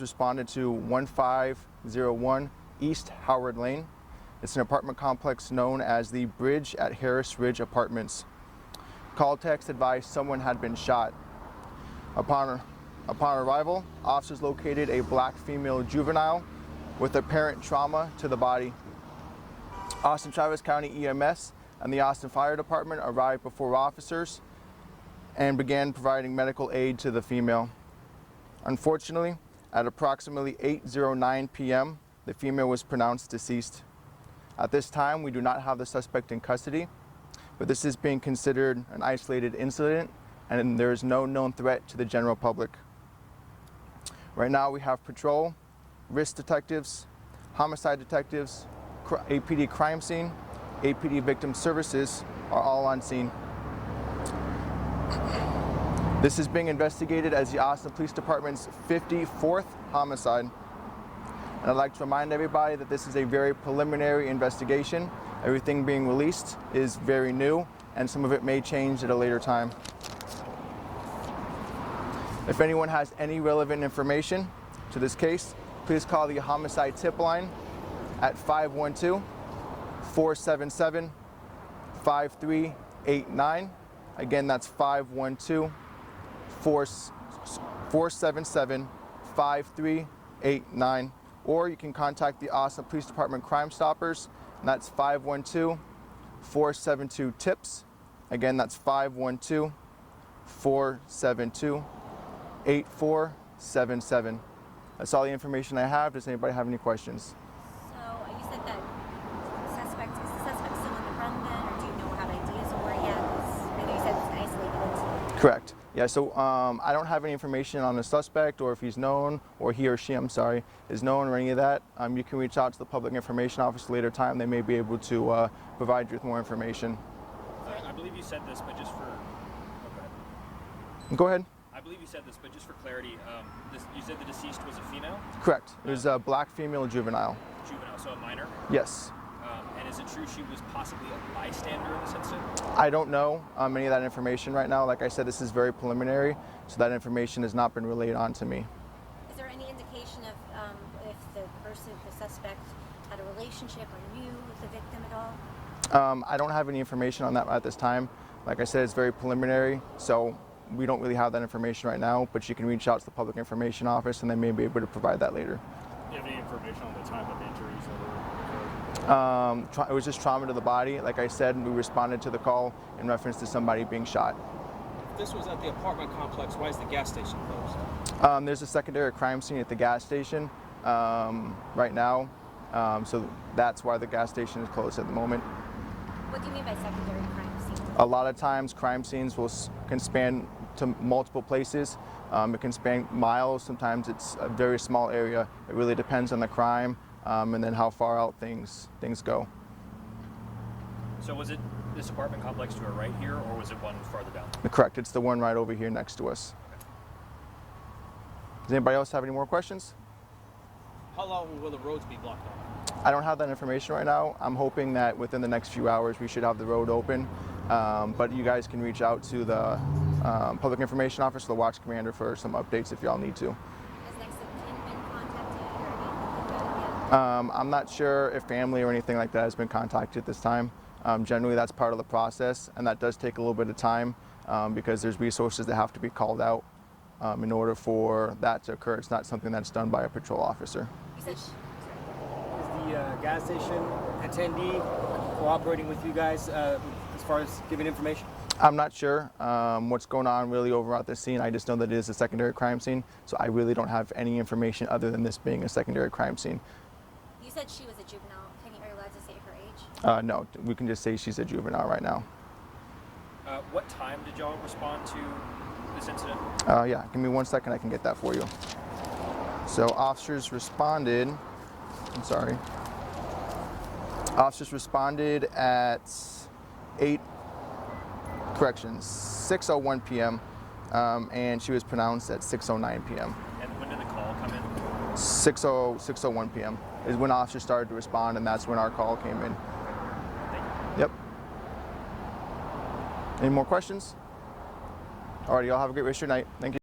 Responded to 1501 East Howard Lane. It's an apartment complex known as the Bridge at Harris Ridge Apartments. Call text advised someone had been shot. Upon arrival, officers located a black female juvenile with apparent trauma to the body. Austin Travis County EMS and the Austin Fire Department arrived before officers and began providing medical aid to the female. Unfortunately, at approximately 8:09 p.m., the female was pronounced deceased. At this time, we do not have the suspect in custody, but this is being considered an isolated incident and there is no known threat to the general public. Right now we have patrol, risk detectives, homicide detectives, APD crime scene, APD victim services are all on scene. This is being investigated as the Austin Police Department's 54th homicide. And I'd like to remind everybody that this is a very preliminary investigation. Everything being released is very new, and some of it may change at a later time. If anyone has any relevant information to this case, please call the homicide tip line at 512-477-5389. Again, that's 512-477-5389. Or you can contact the Austin Police Department Crime Stoppers, and that's 512-472-TIPS. Again, that's 512-472-8477. That's all the information I have. Does anybody have any questions? So you said that is the suspect still in the front then, or do you know how ideas of where he is? I know you said it's an isolated incident. Correct. Yeah, so I don't have any information on the suspect or if he's known, or he or she, I'm sorry, is known or any of that. You can reach out to the Public Information Office at a later time. They may be able to provide you with more information. I believe you said this, but just for... Okay. Go ahead. I believe you said this, but just for clarity, you said the deceased was a female? Correct. It was a black female juvenile. Juvenile, so a minor? Yes. And is it true she was possibly a bystander in this incident? I don't know any of that information right now. Like I said, this is very preliminary, so that information has not been relayed on to me. Is there any indication of if the suspect, had a relationship or knew the victim at all? I don't have any information on that at this time. Like I said, it's very preliminary, so we don't really have that information right now, but you can reach out to the Public Information Office and they may be able to provide that later. Do you have any information on the type of injuries that were? It was just trauma to the body. Like I said, we responded to the call in reference to somebody being shot. If this was at the apartment complex, why is the gas station closed? There's a secondary crime scene at the gas station right now, so that's why the gas station is closed at the moment. What do you mean by secondary crime scene? A lot of times crime scenes can span to multiple places. It can span miles. Sometimes it's a very small area. It really depends on the crime and then how far out things go. So was it this apartment complex to our right here, or was it one farther down? Correct. It's the one right over here next to us. Does anybody else have any more questions? How long will the roads be blocked off? I don't have that information right now. I'm hoping that within the next few hours we should have the road open. But you guys can reach out to the Public Information Office, the Watch Commander, for some updates if y'all need to. Has next of kin been contacted or anything like that yet? I'm not sure if family or anything like that has been contacted this time. Generally that's part of the process, and that does take a little bit of time because there's resources that have to be called out in order for that to occur. It's not something that's done by a patrol officer. You said Is the gas station attendee cooperating with you guys as far as giving information? I'm not sure what's going on really over at this scene. I just know that it is a secondary crime scene, so I really don't have any information other than this being a secondary crime scene. You said she was a juvenile. Are you allowed to say her age? No, we can just say she's a juvenile right now. What time did y'all respond to this incident? Yeah, give me 1 second, I can get that for you. So officers responded at 6:01 p.m. And she was pronounced at 6:09 p.m. And when did the call come in? 6:01 p.m. is when officers started to respond, and that's when our call came in. Yep. Any more questions? Alrighty, y'all have a great rest of your night. Thank you.